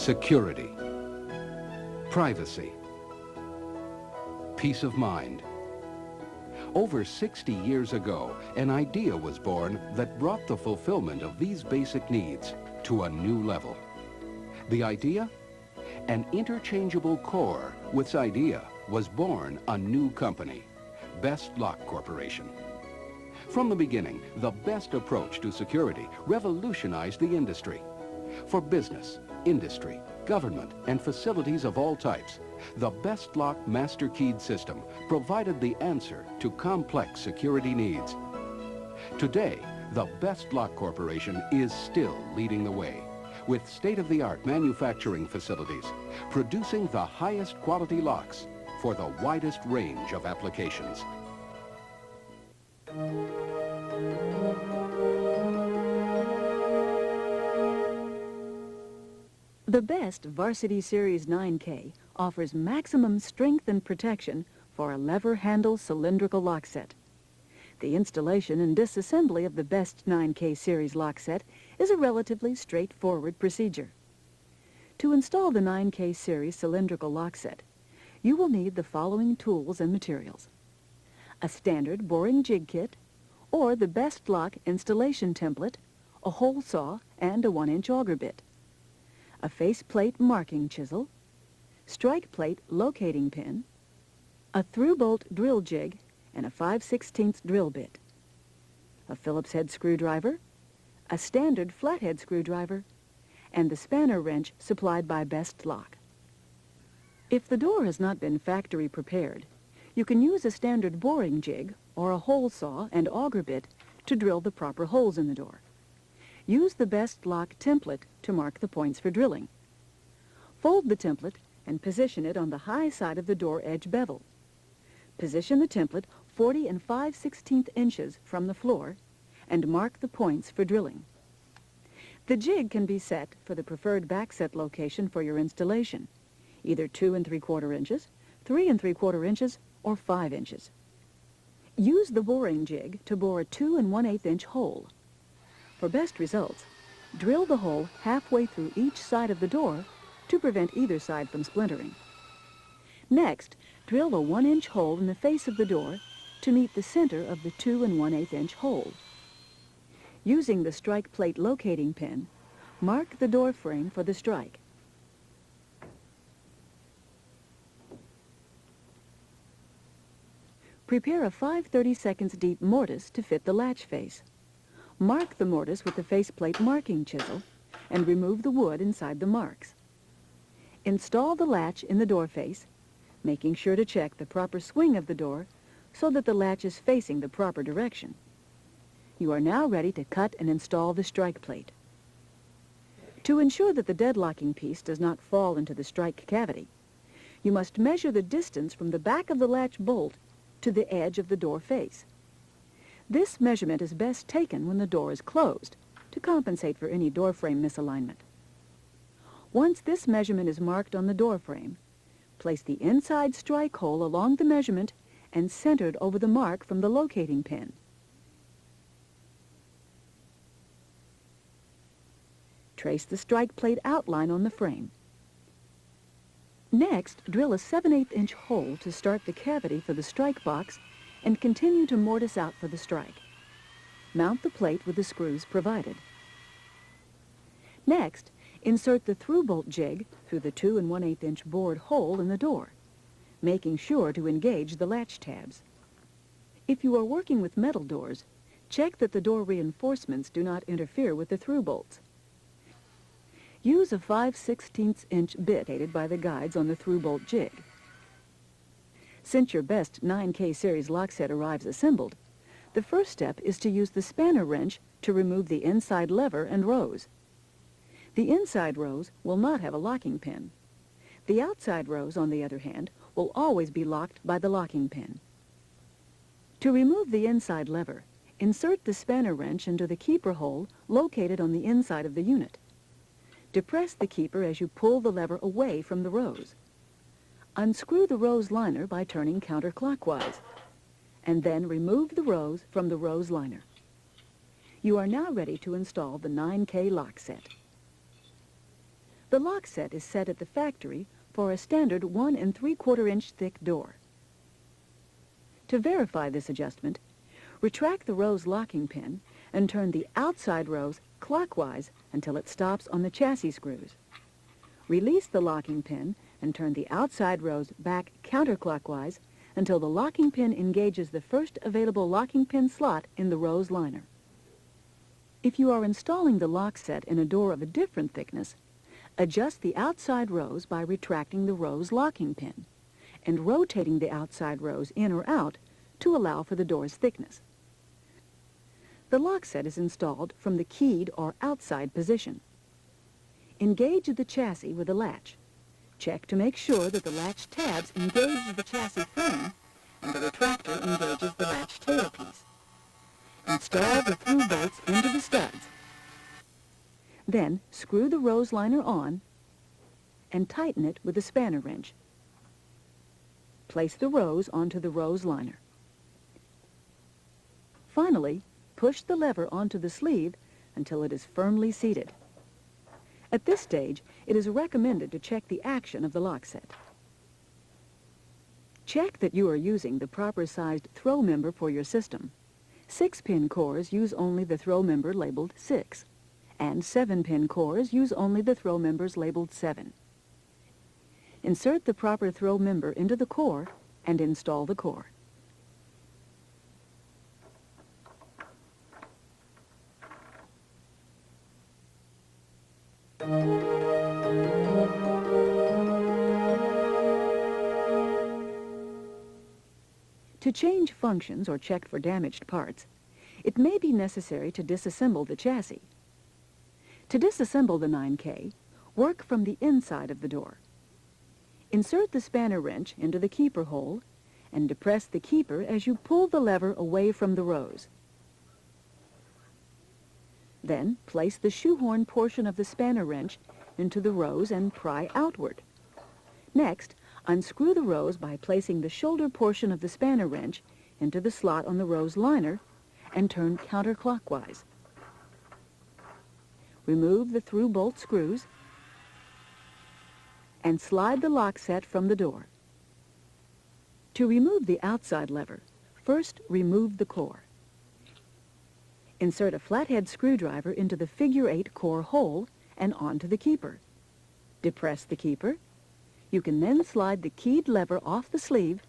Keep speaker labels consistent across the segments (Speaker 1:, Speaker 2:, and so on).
Speaker 1: Security, privacy, peace of mind. Over 60 years ago, an idea was born that brought the fulfillment of these basic needs to a new level. The idea? An interchangeable core. With this idea was born a new company, Best Lock Corporation. From the beginning, the best approach to security revolutionized the industry. For business, industry, government, and facilities of all types, the Best Lock Master Keyed system provided the answer to complex security needs. Today, the Best Lock Corporation is still leading the way, with state-of-the-art manufacturing facilities, producing the highest quality locks for the widest range of applications.
Speaker 2: The best Varsity Series 9K offers maximum strength and protection for a lever handle cylindrical lock set. The installation and disassembly of the best 9K series lock set is a relatively straightforward procedure. To install the 9K series cylindrical lock set, you will need the following tools and materials: a standard boring jig kit, or the Best Lock installation template, a hole saw, and a 1-inch auger bit, a faceplate marking chisel, strike plate locating pin, a through-bolt drill jig, and a 5/16 drill bit, a Phillips head screwdriver, a standard flathead screwdriver, and the spanner wrench supplied by Best Lock. If the door has not been factory prepared, you can use a standard boring jig or a hole saw and auger bit to drill the proper holes in the door. Use the Best Lock template to mark the points for drilling. Fold the template and position it on the high side of the door edge bevel. Position the template 40 5/16 inches from the floor and mark the points for drilling. The jig can be set for the preferred backset location for your installation, either 2 3/4 inches, 3 3/4 inches, or 5 inches. Use the boring jig to bore a 2 1/8 inch hole. For best results, drill the hole halfway through each side of the door to prevent either side from splintering. Next, drill a 1-inch hole in the face of the door to meet the center of the 2 1/8 inch hole. Using the strike plate locating pin, mark the door frame for the strike. Prepare a 5/32 deep mortise to fit the latch face. Mark the mortise with the faceplate marking chisel and remove the wood inside the marks. Install the latch in the door face, making sure to check the proper swing of the door so that the latch is facing the proper direction. You are now ready to cut and install the strike plate. To ensure that the deadlocking piece does not fall into the strike cavity, you must measure the distance from the back of the latch bolt to the edge of the door face. This measurement is best taken when the door is closed to compensate for any door frame misalignment. Once this measurement is marked on the door frame, place the inside strike hole along the measurement and centered over the mark from the locating pin. Trace the strike plate outline on the frame. Next, drill a 7/8 inch hole to start the cavity for the strike box and continue to mortise out for the strike. Mount the plate with the screws provided. Next, insert the through-bolt jig through the 2 1/8 inch bored hole in the door, making sure to engage the latch tabs. If you are working with metal doors, check that the door reinforcements do not interfere with the through bolts. Use a 5/16 inch bit aided by the guides on the through-bolt jig. Since your best 9K series lock set arrives assembled, the first step is to use the spanner wrench to remove the inside lever and rose. The inside rose will not have a locking pin. The outside rose, on the other hand, will always be locked by the locking pin. To remove the inside lever, insert the spanner wrench into the keeper hole located on the inside of the unit. Depress the keeper as you pull the lever away from the rose. Unscrew the rose liner by turning counterclockwise, and then remove the rose from the rose liner. You are now ready to install the 9K lock set. The lock set is set at the factory for a standard 1 3/4-inch thick door. To verify this adjustment, retract the rose locking pin and turn the outside rose clockwise until it stops on the chassis screws. Release the locking pin and turn the outside rose back counterclockwise until the locking pin engages the first available locking pin slot in the rose liner. If you are installing the lock set in a door of a different thickness, adjust the outside rose by retracting the rose locking pin and rotating the outside rose in or out to allow for the door's thickness. The lock set is installed from the keyed or outside position. Engage the chassis with a latch. Check to make sure that the latch tabs engage the chassis frame and the retractor engages the latch tailpiece. Install the through bolts into the studs. Then screw the rose liner on and tighten it with a spanner wrench. Place the rose onto the rose liner. Finally, push the lever onto the sleeve until it is firmly seated. At this stage, it is recommended to check the action of the lock set. Check that you are using the proper sized throw member for your system. 6-pin cores use only the throw member labeled 6, and 7-pin cores use only the throw members labeled 7. Insert the proper throw member into the core and install the core. To change functions or check for damaged parts, it may be necessary to disassemble the chassis. To disassemble the 9K, work from the inside of the door. Insert the spanner wrench into the keeper hole and depress the keeper as you pull the lever away from the rose. Then place the shoehorn portion of the spanner wrench into the rose and pry outward. Next, unscrew the rose by placing the shoulder portion of the spanner wrench into the slot on the rose liner and turn counterclockwise. Remove the through bolt screws and slide the lock set from the door. To remove the outside lever, first remove the core. Insert a flathead screwdriver into the figure-8 core hole and onto the keeper. Depress the keeper. You can then slide the keyed lever off the sleeve,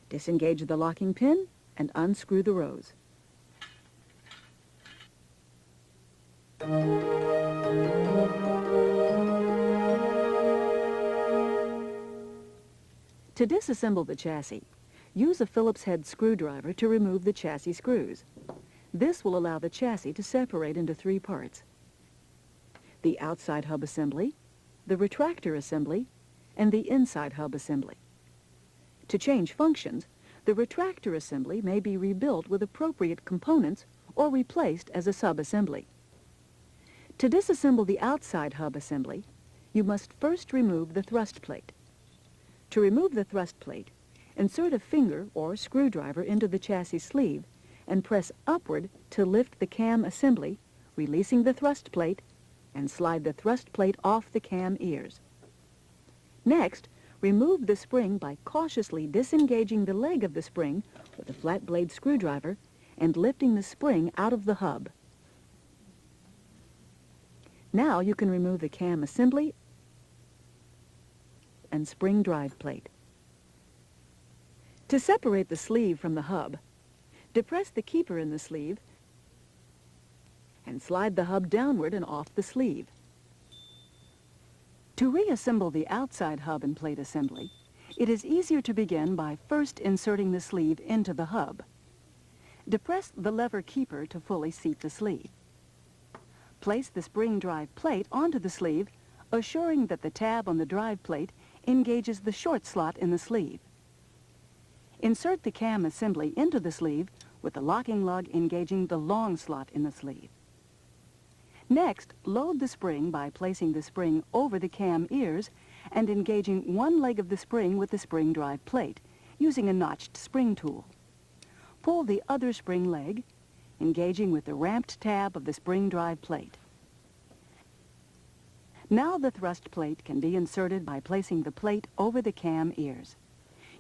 Speaker 2: disengage the locking pin, and unscrew the rose. To disassemble the chassis, use a Phillips head screwdriver to remove the chassis screws. This will allow the chassis to separate into 3 parts: the outside hub assembly, the retractor assembly, and the inside hub assembly. To change functions, the retractor assembly may be rebuilt with appropriate components or replaced as a sub-assembly. To disassemble the outside hub assembly, you must first remove the thrust plate. To remove the thrust plate, insert a finger or screwdriver into the chassis sleeve and press upward to lift the cam assembly, releasing the thrust plate, and slide the thrust plate off the cam ears. Next, remove the spring by cautiously disengaging the leg of the spring with a flat blade screwdriver and lifting the spring out of the hub. Now you can remove the cam assembly and spring drive plate. To separate the sleeve from the hub, depress the keeper in the sleeve and slide the hub downward and off the sleeve. To reassemble the outside hub and plate assembly, it is easier to begin by first inserting the sleeve into the hub. Depress the lever keeper to fully seat the sleeve. Place the spring drive plate onto the sleeve, assuring that the tab on the drive plate engages the short slot in the sleeve. Insert the cam assembly into the sleeve with the locking lug engaging the long slot in the sleeve. Next, load the spring by placing the spring over the cam ears and engaging one leg of the spring with the spring drive plate, using a notched spring tool. Pull the other spring leg, engaging with the ramped tab of the spring drive plate. Now the thrust plate can be inserted by placing the plate over the cam ears.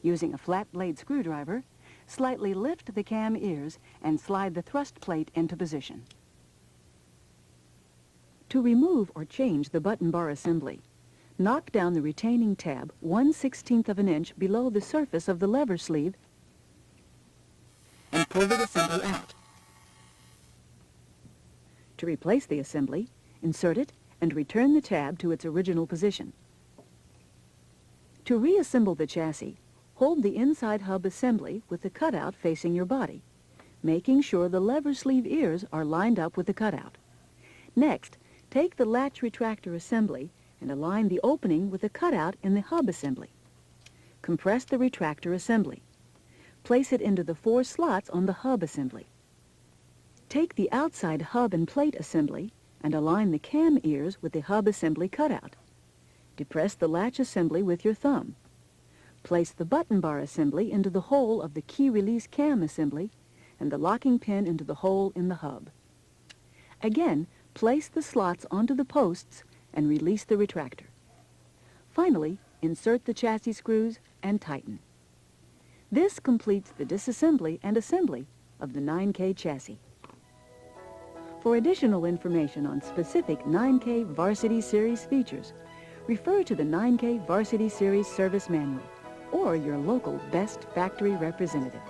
Speaker 2: Using a flat blade screwdriver, slightly lift the cam ears and slide the thrust plate into position. To remove or change the button bar assembly, knock down the retaining tab 1/16 of an inch below the surface of the lever sleeve and pull the assembly out. To replace the assembly, insert it and return the tab to its original position. To reassemble the chassis, hold the inside hub assembly with the cutout facing your body, making sure the lever sleeve ears are lined up with the cutout. Next, take the latch retractor assembly and align the opening with the cutout in the hub assembly. Compress the retractor assembly. Place it into the 4 slots on the hub assembly. Take the outside hub and plate assembly and align the cam ears with the hub assembly cutout. Depress the latch assembly with your thumb. Place the button bar assembly into the hole of the key release cam assembly and the locking pin into the hole in the hub. Again, place the slots onto the posts and release the retractor. Finally, insert the chassis screws and tighten. This completes the disassembly and assembly of the 9K chassis. For additional information on specific 9K Varsity Series features, refer to the 9K Varsity Series Service Manual or your local Best Factory representative.